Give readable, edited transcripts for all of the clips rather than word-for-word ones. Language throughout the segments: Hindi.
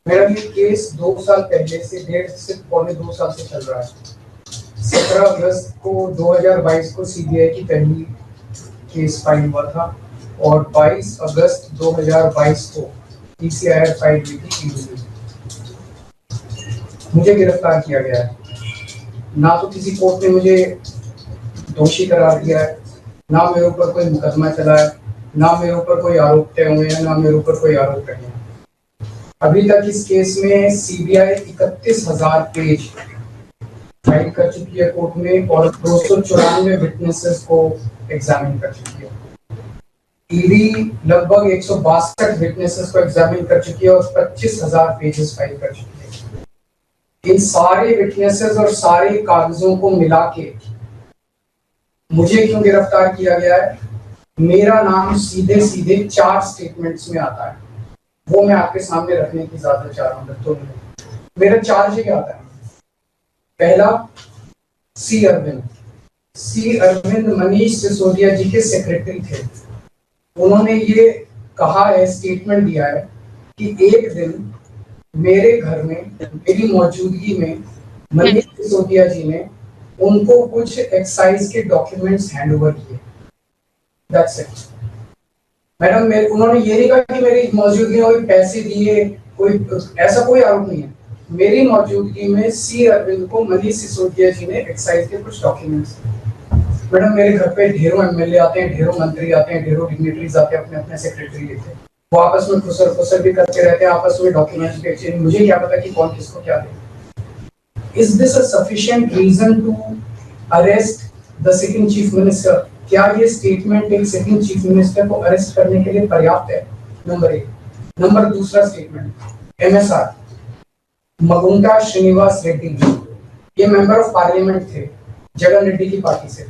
मेरा ये केस 2 साल पहले से 1.5 से 2 साल से चल रहा है। 17 अगस्त को 2022 को सीबीआई की पहली केस फाइल हुआ था और 22 अगस्त 2022 को पीसीआईआर फाइल हुई थी ईडी। मुझे गिरफ्तार किया गया है। ना तो किसी कोर्ट ने मुझे दोषी करार दिया है, ना मेरे ऊपर कोई मुकदमा चला है, ना मेरे ऊपर कोई आरोप तय हुए हैं, ना मेरे ऊपर कोई आरोप नहीं है। अभी तक इस केस में सीबीआई 31,000 पेज फाइल कर चुकी है कोर्ट में और 294 विटनेसेस को एग्जामिन कर चुकी है। ईडी लगभग 162 विटनेसेस को एग्जामिन कर चुकी है और 25,000 पेजेस फाइल कर चुकी है। इन सारे विटनेसेस और सारे कागजों को मिला के मुझे क्यों गिरफ्तार किया गया है? मेरा नाम सीधे सीधे 4 स्टेटमेंट्स में आता है, वो मैं आपके सामने रखने की इजाजत चाह रहा हूँ। तो मेरा चार्ज क्या आता है? पहला, सी अरविंद मनीष सिसोदिया जी के सेक्रेटरी थे। उन्होंने ये कहा है, स्टेटमेंट दिया है कि एक दिन मेरे घर में मेरी मौजूदगी में मनीष सिसोदिया जी ने उनको कुछ एक्साइज के डॉक्यूमेंट्स हैंड ओवर किए। That's it madam. उन्होंने ये नहीं कहा कि मेरी मौजूदगी में पैसे दिए, कोई ऐसा कोई आरोप नहीं है। मेरी मौजूदगी में सी अरविंद को मनीष सिसोदिया जी ने एक्साइज के कुछ डॉक्यूमेंट्स। मैडम, मेरे घर पे ढेरों एमएलए आते हैं, ढेरों मंत्री आते हैं, ढेरों डिग्निटरीज आते हैं, अपने अपने सेक्रेटरी लेते हैं, वो आपस में खुसर भी करते रहते हैं, आपस में डॉक्यूमेंट्स भी एक्सचेंज। मुझे क्या पता कि कौन किसको क्या दे। Is this a sufficient reason to arrest the sitting chief minister? क्या ये स्टेटमेंट एक सिटिंग चीफ मिनिस्टर को अरेस्ट करने के लिए पर्याप्त है? नंबर 1। नंबर दूसरा स्टेटमेंट, एमएसआर मगुंटा श्रीनिवास रेड्डी, ये मेंबर ऑफ पार्लियामेंट थे, जगन रेड्डी की पार्टी से।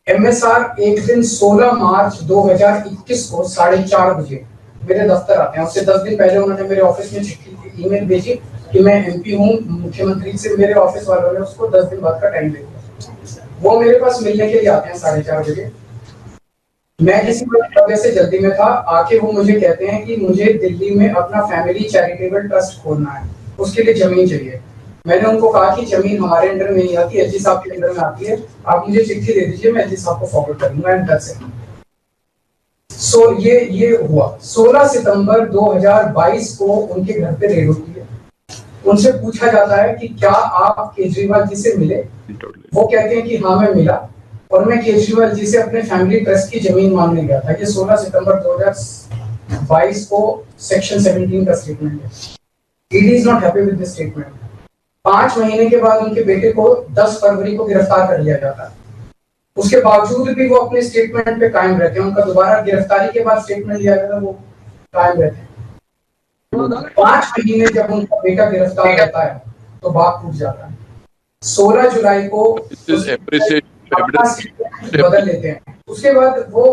एमएसआर एक दिन 16 मार्च 2021 को 4:30 बजे मेरे दफ्तर आते हैं। उससे 10 दिन पहले उन्होंने मेरे ऑफिस में चिट्ठी ईमेल भेजी कि मैं एमपी हूँ, मुख्यमंत्री से मेरे ऑफिस वालों ने उसको 10 दिन बाद का टाइम दे दिया। वो मेरे पास मिलने के लिए आते हैं 4:30 बजे। मैं किसी वजह से जल्दी में था, आके वो मुझे कहते हैं कि मुझे दिल्ली में अपना फैमिली चैरिटेबल ट्रस्ट खोलना है, उसके लिए जमीन चाहिए। मैंने उनको कहा कि जमीन हमारे अंडर में नहीं आती, एलजी साहब के अंडर में आती है, आप मुझे चिट्ठी दे दीजिए, मैं एलजी साहब को फॉरवर्ड करूंगा एंड दैट्स इट। सो ये हुआ। 16 सितंबर 2022 को उनके घर पे रेड होती है। उनसे पूछा जाता है कि क्या आप केजरीवाल जी से मिले? वो कहते हैं कि हाँ मैं मिला और मैं केजरीवाल जी से अपने फैमिली ट्रस्ट की जमीन मांगने गया था। ये 16 सितंबर 2022 को सेक्शन 17 का स्टेटमेंट है। ED is not happy with this statement. 5 महीने के बाद उनके बेटे को 10 फरवरी को गिरफ्तार कर लिया जाता है। उसके बावजूद भी वो अपने स्टेटमेंट पे कायम रहते हैं। उनका दोबारा गिरफ्तारी के बाद स्टेटमेंट लिया गया, वो कायम रहते हैं। 5 महीने जब उनका बेटा गिरफ्तार रहता है तो बात टूट जाता है। 16 जुलाई को बदल लेते हैं। उसके बाद वो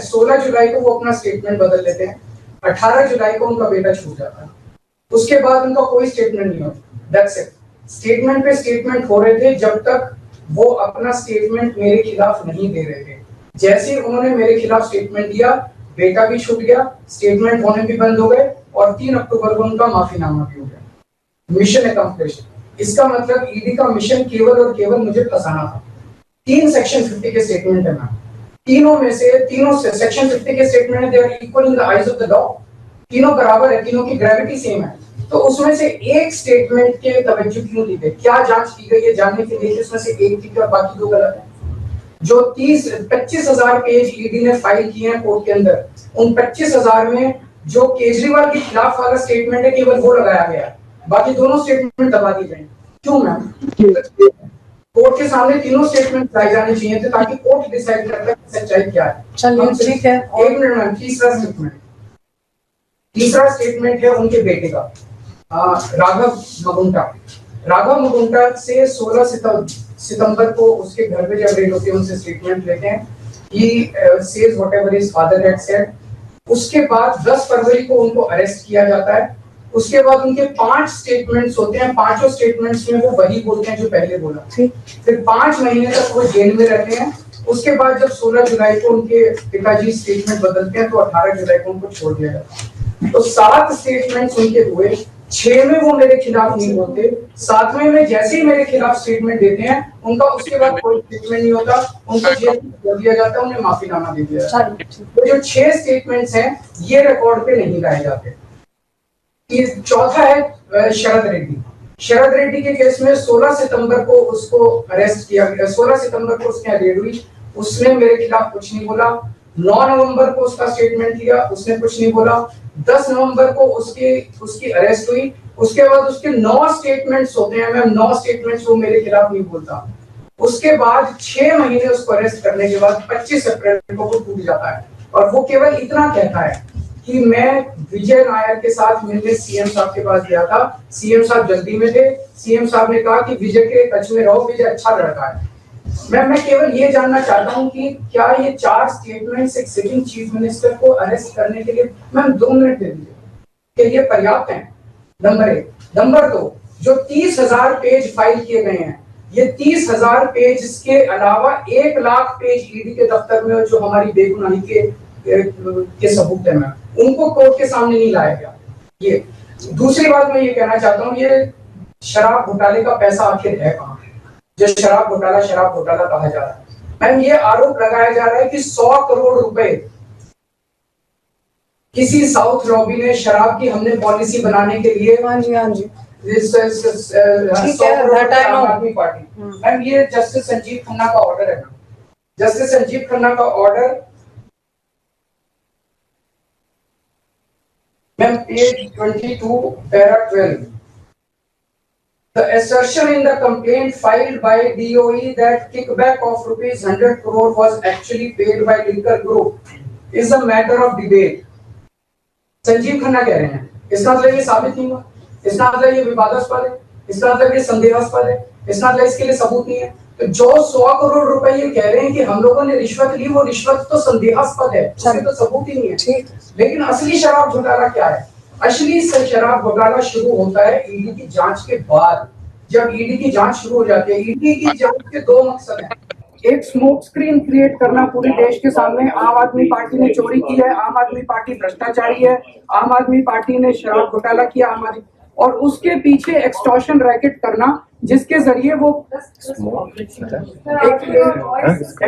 16 जुलाई को वो अपना स्टेटमेंट बदल लेते हैं। 18 जुलाई को उनका बेटा छूट जाता है। उसके बाद उनका कोई स्टेटमेंट नहीं होता। That's it. स्टेटमेंट पे स्टेटमेंट हो रहे थे जब तक वो अपना स्टेटमेंट मेरे खिलाफ नहीं दे रहे थे। जैसे उन्होंने मेरे खिलाफ स्टेटमेंट दिया, बेटा भी छूट गया, स्टेटमेंट होने भी बंद हो गए और 3 अक्टूबर को उनका माफीनामा भी हो गया। Mission accomplished. इसका मतलब ईडी का मिशन केवल और केवल मुझे फंसाना था। 3 सेक्शन 50 के स्टेटमेंट है मैम। तीनों से सेक्शन 50 के स्टेटमेंट है, they are equal in the eyes of the law. तीनों बराबर है, तीनों की ग्रेविटी सेम है। तो उसमें से एक स्टेटमेंट के तवज्जो क्यों दी गई? क्या जांच की गई है जानने के लिए उसमें से एक ठीक है और बाकी 2 गलत है। जो 25,000 पेज ईडी ने फाइल किए हैं कोर्ट के अंदर, उन 25,000 में जो केजरीवाल के खिलाफ वाला स्टेटमेंट है केवल वो लगाया गया है, बाकी दोनों स्टेटमेंट दबा दिए गए। क्यों मैम? कोर्ट के सामने तीनों स्टेटमेंट लाए जाने चाहिए थे ताकि कोर्ट डिसाइड कर ले सच्चाई क्या है। चलिए ठीक है। 1 मिनट मैम। तीसरा स्टेटमेंट है उनके बेटे का, राघव मगुंटा से 16 सितंबर को उसके घर पे जब रेड होती है उनसे स्टेटमेंट लेते हैं। He says whatever his father had said. उसके बाद 10 फरवरी को उनको अरेस्ट किया जाता है। उसके बाद उनके 5 स्टेटमेंट्स होते हैं। 5 स्टेटमेंट्स में वो वही बोलते हैं जो पहले बोला। फिर 5 महीने तक वो जेल में रहते हैं। उसके बाद जब 16 जुलाई को उनके पिताजी स्टेटमेंट बदलते हैं तो 18 जुलाई को उनको छोड़ दिया जाता है। तो 7 स्टेटमेंट्स उनके हुए, 6 में वो मेरे खिलाफ नहीं बोलते, 7वें में जैसे ही मेरे खिलाफ स्टेटमेंट देते हैं उनका उसके बाद कोई स्टेटमेंट नहीं होता, उनको जेल कर दिया जाता है, उन्हें माफीनामा दे दिया जाता है। तो जो 6 स्टेटमेंट्स हैं ये रिकॉर्ड पे नहीं लाए जाते। ये चौथा है शरद रेड्डी। शरद रेड्डी के केस में 16 सितंबर को उसको अरेस्ट किया गया, 16 सितंबर को उसकी रेड हुई, उसने मेरे खिलाफ कुछ नहीं बोला। 9 नवंबर को उसका स्टेटमेंट लिया, उसने कुछ नहीं बोला। 10 नवंबर को उसकी अरेस्ट हुई, उसके बाद उसके 9 स्टेटमेंट्स होते हैं मैम, 9 स्टेटमेंट्स वो मेरे खिलाफ नहीं बोलता। उसके बाद 6 महीने उसको अरेस्ट करने के बाद 25 अप्रैल को वो टूट जाता है और वो केवल इतना कहता है कि मैं विजय नायर के साथ मिलने सीएम साहब के पास गया था, सीएम साहब जल्दी में थे, सीएम साहब ने कहा कि विजय के टच में रहो, विजय अच्छा लड़का है। मैं केवल ये जानना चाहता हूं कि क्या ये 4 स्टेटमेंट्स एक सिटिंग चीफ मिनिस्टर को अरेस्ट करने के लिए, मैम 2 मिनट दे दीजिए, कि ये पर्याप्त है? नंबर 1। नंबर 2, जो 30,000 पेज फाइल किए गए हैं, ये 30,000 पेज के अलावा 1 लाख पेज ईडी के दफ्तर में जो हमारी बेगुनाही के सबूत है मैम, उनको कोर्ट के सामने नहीं लाया गया। ये दूसरी बात मैं ये कहना चाहता हूँ, ये शराब घोटाले का पैसा आखिर है कहाँ, जो शराब घोटाला कहा जा रहा है। मैम ये आरोप लगाया जा रहा है कि 100 करोड़ रुपए किसी साउथ लॉबी ने शराब की हमने पॉलिसी बनाने के लिए, हाँ जी आदमी पार्टी, मैम ये जस्टिस संजीव खन्ना का ऑर्डर है। जस्टिस संजीव खन्ना का order ma'am page 22 para 12, the assertion in the complaint filed by DOE that kickback of rupees 100 crore was actually paid by liquor group is a matter of debate। Sanjeev Khanna कह रहे हैं, इसका मतलब ये साबित नहीं हुआ, इसका मतलब ये विवादास्पद है, इसका मतलब ये संदेहास्पद है, इसका मतलब इसके लिए सबूत नहीं है। तो जो 100 करोड़ रुपए ये कह रहे हैं कि हम लोगों ने रिश्वत ली, वो रिश्वत तो संदेहास्पद है, उसके तो सबूत ही नहीं है। लेकिन असली शराब घोटाला क्या है? असली शराब घोटाला शुरू होता है ईडी की जांच के बाद। जब ईडी की जांच शुरू हो जाती है, ईडी की जांच के 2 मकसद हैं। एक स्मोक स्क्रीन क्रिएट करना पूरे देश के सामने, आम आदमी पार्टी ने चोरी की है, आम आदमी पार्टी भ्रष्टाचारी है, आम आदमी पार्टी ने शराब घोटाला किया, और उसके पीछे एक्सटॉर्शन रैकेट करना, जिसके जरिए वो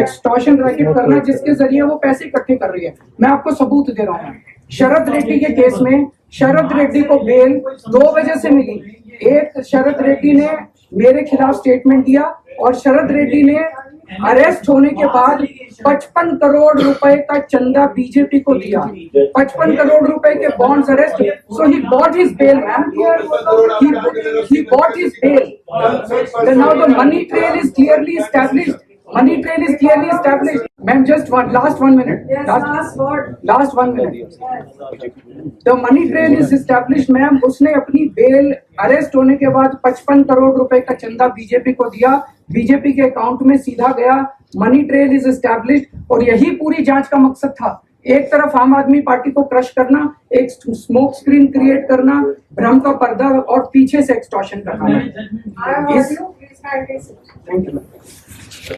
एक्सटॉर्शन रैकेट करना जिसके जरिए वो पैसे इकट्ठे कर रही है। मैं आपको सबूत दे रहा हूँ। शरद रेड्डी के केस में शरद रेड्डी को बेल 2 वजह से मिली। एक, शरद रेड्डी ने मेरे खिलाफ स्टेटमेंट दिया और शरद रेड्डी ने अरेस्ट होने के बाद 55 करोड़ रुपए का चंदा बीजेपी को दिया। 55 करोड़ रुपए के bonds arrest, so he bought his bail ma'am, he bought his bail. Then now the money trail is clearly established. Money trail is clearly established. Ma'am, just last 1 minute. Yes, last 1 minute. The money trail is established, ma'am. उसने अपनी बेल अरेस्ट होने के बाद 55 करोड़ रुपए का चंदा बीजेपी को दिया, बीजेपी के अकाउंट में सीधा गया। मनी ट्रेल इज एस्टैब्लिश्ड और यही पूरी जांच का मकसद था। एक तरफ आम आदमी पार्टी को क्रश करना, एक स्मोक स्क्रीन क्रिएट करना, भ्रम का पर्दा और पीछे से एक्सटॉर्शन करना। Thank you.